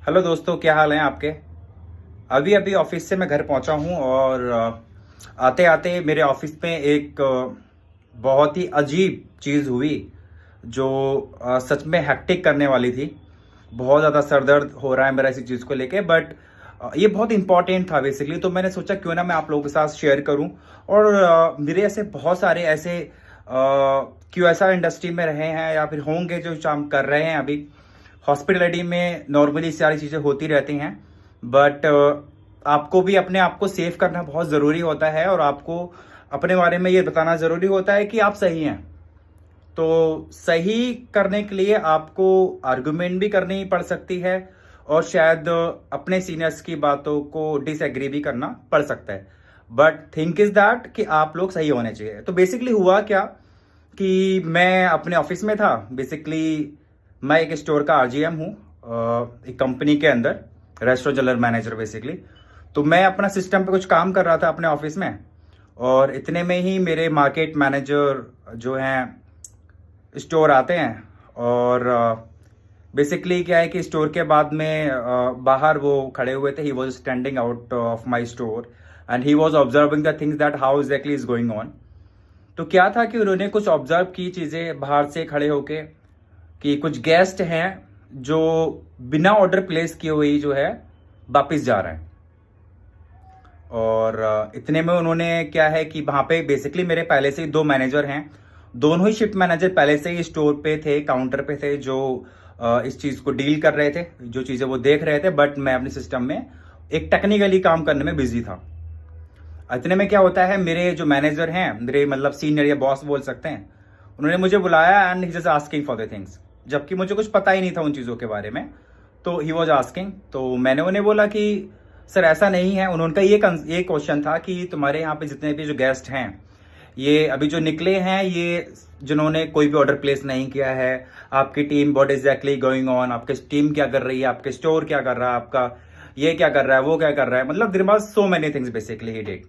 Hello दोस्तों, क्या हाल है आपके। अभी अभी ऑफिस से मैं घर पहुंचा हूं और आते आते मेरे ऑफिस में एक बहुत ही अजीब चीज़ हुई जो सच में हेक्टिक करने वाली थी। बहुत ज़्यादा सर दर्द हो रहा है मेरा इसी चीज़ को लेके, बट ये बहुत इंपॉर्टेंट था बेसिकली, तो मैंने सोचा क्यों ना मैं आप लोगों के साथ शेयर करूं। और मेरे ऐसे बहुत सारे ऐसे QSR इंडस्ट्री में रहे हैं या फिर होंगे जो काम कर रहे हैं अभी। हॉस्पिटलिटी में नॉर्मली सारी चीज़ें होती रहती हैं, बट आपको भी अपने आप को सेव करना बहुत ज़रूरी होता है और आपको अपने बारे में ये बताना ज़रूरी होता है कि आप सही हैं। तो सही करने के लिए आपको आर्गुमेंट भी करनी पड़ सकती है और शायद अपने सीनियर्स की बातों को डिसएग्री भी करना पड़ सकता है, बट थिंक इज दैट कि आप लोग सही होने चाहिए। तो बेसिकली हुआ क्या कि मैं अपने ऑफिस में था। बेसिकली मैं एक स्टोर का RGM हूँ, एक कंपनी के अंदर रेस्टोरेंट जनरल मैनेजर बेसिकली। तो मैं अपना सिस्टम पे कुछ काम कर रहा था अपने ऑफिस में, और इतने में ही मेरे मार्केट मैनेजर जो हैं स्टोर आते हैं। और बेसिकली क्या है कि स्टोर के बाद में बाहर वो खड़े हुए थे। He was standing out of my store and he was observing the things that how exactly is going on. तो क्या था कि उन्होंने कुछ ऑब्जर्व की चीज़ें बाहर से खड़े होके, कि कुछ गेस्ट हैं जो बिना ऑर्डर प्लेस किए हुए जो है वापिस जा रहे हैं। और इतने में उन्होंने क्या है कि वहाँ पे बेसिकली मेरे पहले से ही दो मैनेजर हैं। दोनों ही शिफ्ट मैनेजर पहले से ही स्टोर पे थे, काउंटर पे थे, जो इस चीज़ को डील कर रहे थे, जो चीज़ें वो देख रहे थे। बट मैं अपने सिस्टम में एक टेक्निकली काम करने में बिजी था। इतने में क्या होता है, मेरे जो मैनेजर हैं, मेरे मतलब सीनियर या बॉस बोल सकते हैं, उन्होंने मुझे बुलाया and he just asking for the things, जबकि मुझे कुछ पता ही नहीं था उन चीज़ों के बारे में। तो ही वॉज आस्किंग, तो मैंने उन्हें बोला कि सर ऐसा नहीं है। उनका ये क्वेश्चन था कि तुम्हारे यहाँ पे जितने भी जो गेस्ट हैं, ये अभी जो निकले हैं, ये जिन्होंने कोई भी ऑर्डर प्लेस नहीं किया है, आपकी team what exactly going on, आपकी टीम क्या कर रही है, आपके स्टोर क्या कर रहा है, आपका ये क्या कर रहा है, वो क्या कर रहा है, मतलब there was so many things basically he did.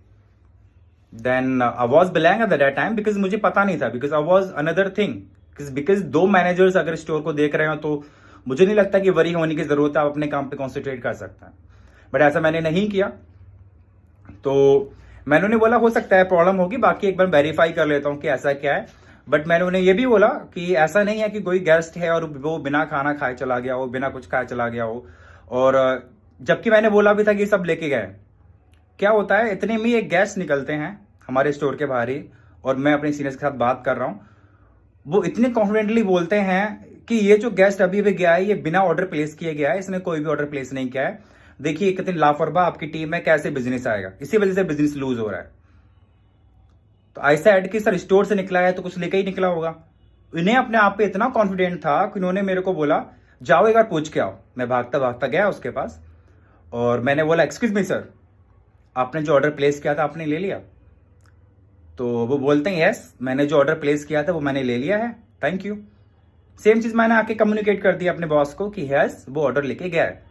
Then I was blank at that time because मुझे पता नहीं था, because I was another thing. Because दो मैनेजर्स अगर स्टोर को देख रहे हो तो मुझे नहीं लगता कि वरी होने की जरूरत है, आप अपने काम पे कॉन्सेंट्रेट कर सकते हैं। बट ऐसा मैंने नहीं किया। तो मैंने उन्हें बोला हो सकता है प्रॉब्लम होगी, बाकी एक बार वेरीफाई कर लेता हूँ कि ऐसा क्या है। बट मैंने उन्हें यह भी बोला कि ऐसा नहीं है कि कोई गेस्ट है और वो बिना खाना खाए चला गया हो, बिना कुछ खाए चला गया हो। और जबकि मैंने बोला भी था कि सब लेके गए। क्या होता है, इतने में एक गेस्ट निकलते हैं हमारे स्टोर के बाहर ही, और मैं अपने सीनियर्स के साथ बात कर रहा हूँ। वो इतने कॉन्फिडेंटली बोलते हैं कि ये जो गेस्ट अभी अभी गया है, ये बिना ऑर्डर प्लेस किए गया है, इसने कोई भी ऑर्डर प्लेस नहीं किया है। देखिए कितनी लापरवाह आपकी टीम है, कैसे बिजनेस आएगा, इसी वजह से बिजनेस लूज हो रहा है। तो ऐसा ऐड कि सर स्टोर से निकला है तो कुछ लेकर ही निकला होगा। इन्हें अपने आप पे इतना कॉन्फिडेंट था कि उन्होंने मेरे को बोला जाओ एक बार पूछ के आओ। मैं भागता भागता गया उसके पास और मैंने बोला एक्सक्यूज मी सर, आपने जो ऑर्डर प्लेस किया था आपने ले लिया? तो वो बोलते हैं यस, मैंने जो ऑर्डर प्लेस किया था वो मैंने ले लिया है, थैंक यू। सेम चीज मैंने आके कम्युनिकेट कर दिया अपने बॉस को कि यस वो ऑर्डर लेके गया है।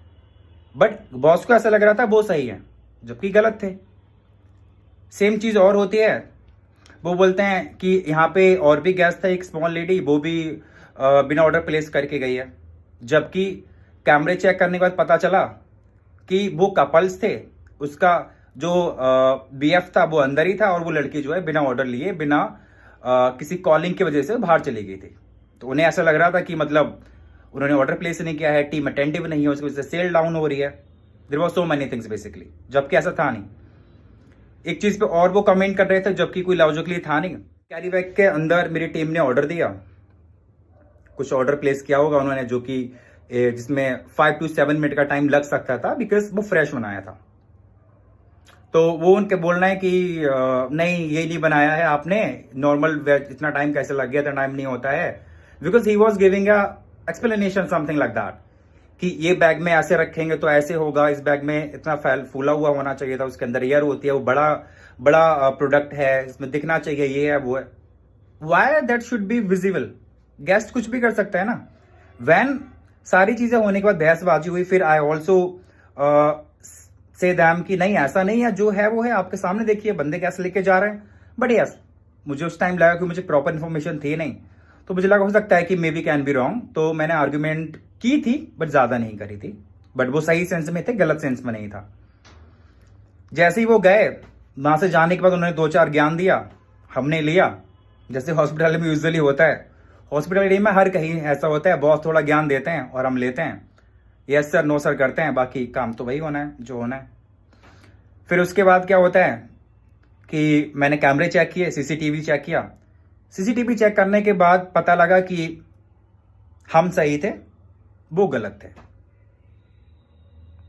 बट बॉस को ऐसा लग रहा था वो सही है, जबकि गलत थे। सेम चीज और होती है, वो बोलते हैं कि यहाँ पे और भी गेस्ट था, एक स्मॉल लेडी, वो भी बिना ऑर्डर प्लेस करके गई है। जबकि कैमरे चेक करने के बाद पता चला कि वो कपल्स थे, उसका जो BF था वो अंदर ही था और वो लड़की जो है बिना ऑर्डर लिए, बिना किसी कॉलिंग की वजह से बाहर चली गई थी। तो उन्हें ऐसा लग रहा था कि मतलब उन्होंने ऑर्डर प्लेस नहीं किया है, टीम अटेंटिव नहीं है, उसकी वजह से सेल डाउन हो रही है। There was so many things basically, जबकि ऐसा था नहीं। एक चीज पे और वो कमेंट कर रहे थे जबकि कोई लॉजिकली था नहीं। कैरी बैग के अंदर मेरी टीम ने ऑर्डर दिया, कुछ ऑर्डर प्लेस किया होगा उन्होंने, जो कि जिसमें 5 to 7 मिनट का टाइम लग सकता था बिकॉज वो फ्रेश बनाया था। तो वो उनके बोलना है कि नहीं ये नहीं बनाया है आपने, नॉर्मल वेज इतना टाइम कैसे लग गया, इतना टाइम नहीं होता है। Because he was giving a explanation something like that, कि ये बैग में ऐसे रखेंगे तो ऐसे होगा, इस बैग में इतना फूला हुआ होना चाहिए था, उसके अंदर एयर होती है, वो बड़ा बड़ा प्रोडक्ट है, इसमें दिखना चाहिए, ये है वो है। Why that should be visible? Guest कुछ भी कर सकता है ना। वैन सारी चीजें होने के बाद बहसबाजी हुई, फिर आई ऑल्सो से दैम कि नहीं ऐसा नहीं है, जो है वो है, आपके सामने देखिए बंदे कैसे लेके जा रहे हैं। बट यस, मुझे उस टाइम लगा कि मुझे प्रॉपर इन्फॉर्मेशन थी नहीं, तो मुझे लगा हो सकता है कि may be can be wrong. तो मैंने आर्ग्यूमेंट की थी बट ज्यादा नहीं करी थी। बट वो सही सेंस में थे, गलत सेंस में नहीं था। जैसे ही वो गए, वहां से जाने के बाद उन्होंने 2-4 ज्ञान दिया, हमने लिया। जैसे हॉस्पिटल में यूजुअली होता है, हॉस्पिटलिटी में हर कहीं ऐसा होता है, बॉस थोड़ा ज्ञान देते हैं और हम लेते हैं, यस सर नो सर करते हैं, बाकी काम तो वही होना है जो होना है। फिर उसके बाद क्या होता है कि मैंने कैमरे चेक किए, सीसीटीवी चेक किया। सीसीटीवी चेक करने के बाद पता लगा कि हम सही थे, वो गलत थे।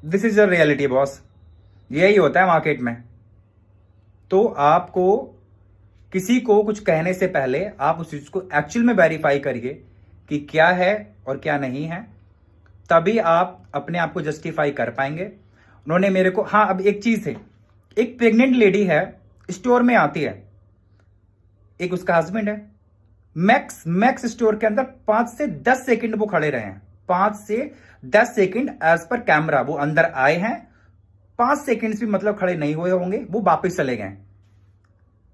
This is the reality boss, यही होता है मार्केट में। तो आपको किसी को कुछ कहने से पहले आप उस चीज को एक्चुअल में वेरीफाई करिए कि क्या है और क्या नहीं है, तभी आप अपने आप को जस्टिफाई कर पाएंगे। उन्होंने मेरे को, हाँ अब एक चीज है, एक प्रेग्नेंट लेडी है, स्टोर में आती है, एक उसका हस्बैंड है, मैक्स स्टोर के अंदर 5 से 10 सेकंड वो खड़े रहे हैं, 5 से 10 सेकंड एज पर कैमरा। वो अंदर आए हैं, 5 सेकंड भी मतलब खड़े नहीं हुए होंगे, वो वापस चले गए।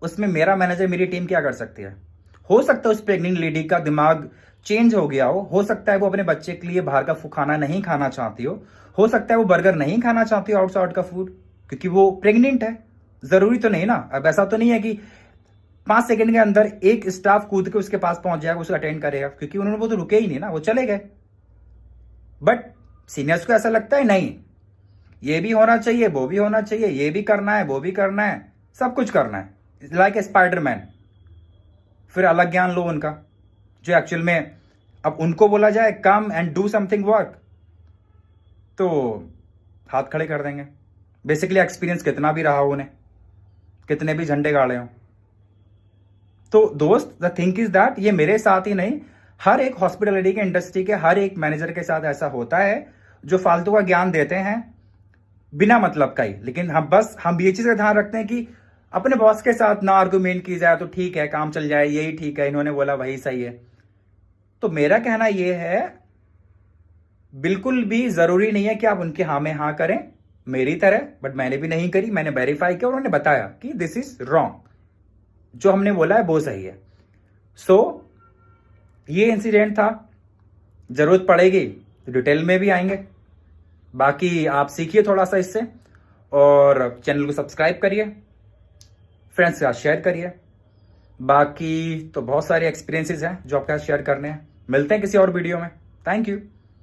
उसमें मेरा मैनेजर, मेरी टीम क्या कर सकती है? हो सकता है उस प्रेग्नेंट लेडी का दिमाग चेंज हो गया हो सकता है वो अपने बच्चे के लिए बाहर का खाना नहीं खाना चाहती हो सकता है वो बर्गर नहीं खाना चाहती हो आउटसाइड का फूड, क्योंकि वो प्रेग्नेंट है। जरूरी तो नहीं ना, अब ऐसा तो नहीं है कि 5 सेकंड के अंदर एक स्टाफ कूद के उसके पास पहुंच जाएगा, उसको अटेंड करेगा, क्योंकि उन्होंने वो तो रुके ही नहीं ना, वो चले गए। बट सीनियर्स को ऐसा लगता है नहीं, ये भी होना चाहिए, वो भी होना चाहिए, ये भी करना है, वो भी करना है, सब कुछ करना है, लाइक ए स्पाइडरमैन। फिर अलग ज्ञान लो उनका, जो एक्चुअल में अब उनको बोला जाए come and do something work, तो हाथ खड़े कर देंगे। बेसिकली एक्सपीरियंस कितना भी रहा हो उन्हें, कितने भी झंडे गाड़े हों। तो दोस्त, द थिंक इज दैट ये मेरे साथ ही नहीं, हर एक हॉस्पिटलिटी के इंडस्ट्री के हर एक मैनेजर के साथ ऐसा होता है, जो फालतू का ज्ञान देते हैं बिना मतलब का ही। लेकिन हम ये चीज का ध्यान रखते हैं कि अपने बॉस के साथ ना आर्गुमेंट की जाए, तो ठीक है, काम चल जाए, यही ठीक है, इन्होंने बोला वही सही है। तो मेरा कहना यह है, बिल्कुल भी जरूरी नहीं है कि आप उनके हाँ में हाँ करें मेरी तरह, बट मैंने भी नहीं करी, मैंने वेरीफाई किया, उन्होंने बताया कि दिस इज रॉन्ग, जो हमने बोला है वो सही है। सो ये इंसिडेंट था, जरूरत पड़ेगी तो डिटेल में भी आएंगे। बाकी आप सीखिए थोड़ा सा इससे, और चैनल को सब्सक्राइब करिए, फ्रेंड्स के साथ शेयर करिए। बाकी तो बहुत सारे एक्सपीरियंसेस हैं जो आपके साथ शेयर करने हैं। मिलते हैं किसी और वीडियो में। Thank you.